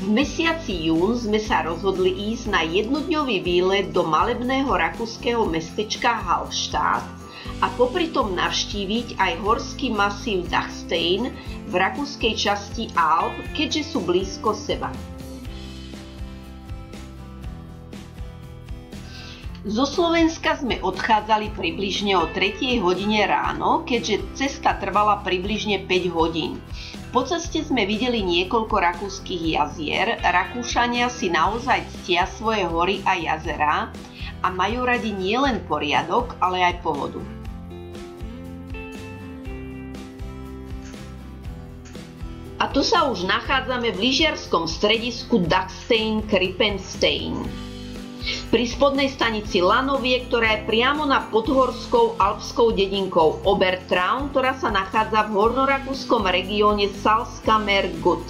V mesiaci jún sme sa rozhodli ísť na jednodňový výlet do malebného rakúskeho mestečka Hallstatt a popri tom navštíviť aj horský masív Dachstein v rakúskej časti Alp, keďže sú blízko seba. Zo Slovenska sme odchádzali približne o 3. hodine ráno, keďže cesta trvala približne 5 hodín. Po ceste sme videli niekoľko rakúskych jazier, Rakúšania si naozaj ctia svoje hory a jazerá a majú radi nielen poriadok, ale aj pohodu. A tu sa už nachádzame v lyžiarskom stredisku Dachstein-Krippenstein. Pri spodnej stanici Lanovie, ktorá je priamo nad podhorskou alpskou dedinkou Obertraun, ktorá sa nachádza v hornorakúskom regióne Salzkammergut.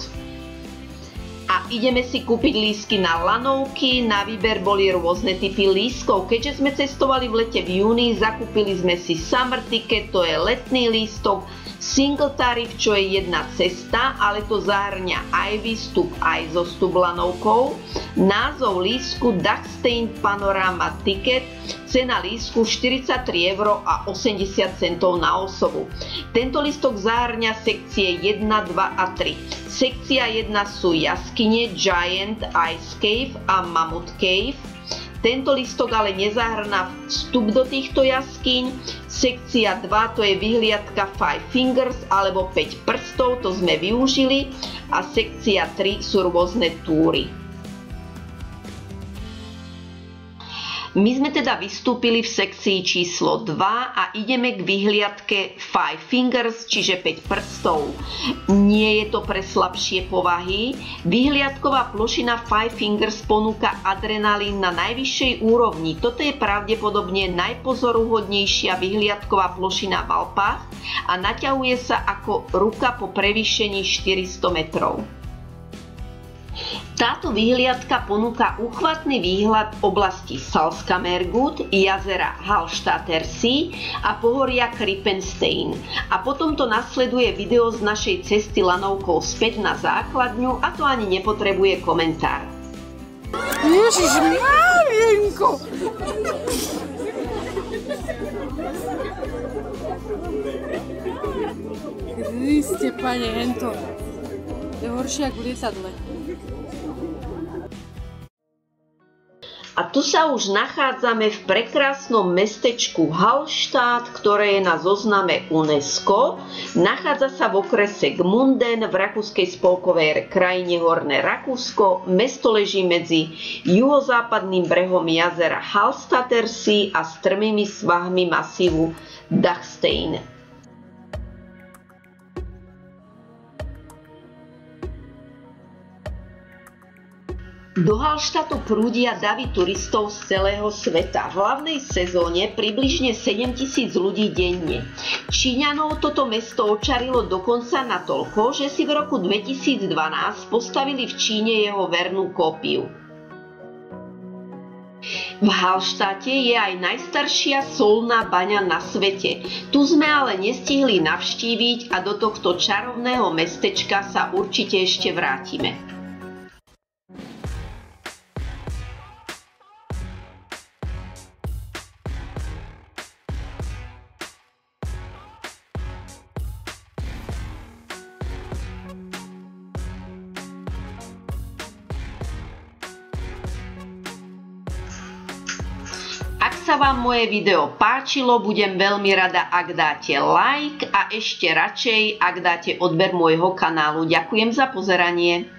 A ideme si kúpiť lístky na lanovky, na výber boli rôzne typy lístkov. Keďže sme cestovali v lete v júni, zakúpili sme si summer ticket, to je letný lístok, single tarif, čo je jedna cesta, ale to zahrňa aj výstup, aj zostup lanovkou. Názov lístku Dachstein Panorama Ticket, cena lístku 43,80 € na osobu. Tento lístok zahrňa sekcie 1, 2 a 3. Sekcia 1 sú jaskyne Giant Ice Cave a Mammoth Cave. Tento lístok ale nezahrňa vstup do týchto jaskyň. Sekcia 2 to je vyhliadka 5 Fingers alebo 5 prstov, to sme využili. A sekcia 3 sú rôzne túry. My sme teda vystúpili v sekcii číslo 2 a ideme k vyhliadke 5 Fingers, čiže 5 prstov. Nie je to pre slabšie povahy. Vyhliadková plošina 5 Fingers ponúka adrenalín na najvyššej úrovni. Toto je pravdepodobne najpozoruhodnejšia vyhliadková plošina v Alpách a naťahuje sa ako ruka po prevýšení 400 metrov. Táto vyhliadka ponúka uchvatný výhľad oblasti Salzkammergut, jazera Hallstatter See a pohoria Krippenstein. A potom to nasleduje video z našej cesty lanovkou späť na základňu a to ani nepotrebuje komentár. Ježiš, Marienko! Kriste, pane, hento. To je horšie ako v lietadle. A tu sa už nachádzame v prekrásnom mestečku Hallstatt, ktoré je na zozname UNESCO. Nachádza sa v okrese Gmunden v rakúskej spolkovej krajine Horné Rakúsko. Mesto leží medzi juhozápadným brehom jazera Hallstatter See a strmými svahmi masívu Dachstein. Do Hallstattu prúdia davy turistov z celého sveta. V hlavnej sezóne približne 7 000 ľudí denne. Číňanov toto mesto očarilo dokonca natoľko, že si v roku 2012 postavili v Číne jeho vernú kópiu. V Hallstatte je aj najstaršia soľná baňa na svete. Tu sme ale nestihli navštíviť a do tohto čarovného mestečka sa určite ešte vrátime. Ak sa vám moje video páčilo, budem veľmi rada, ak dáte like a ešte radšej, ak dáte odber môjho kanálu. Ďakujem za pozeranie.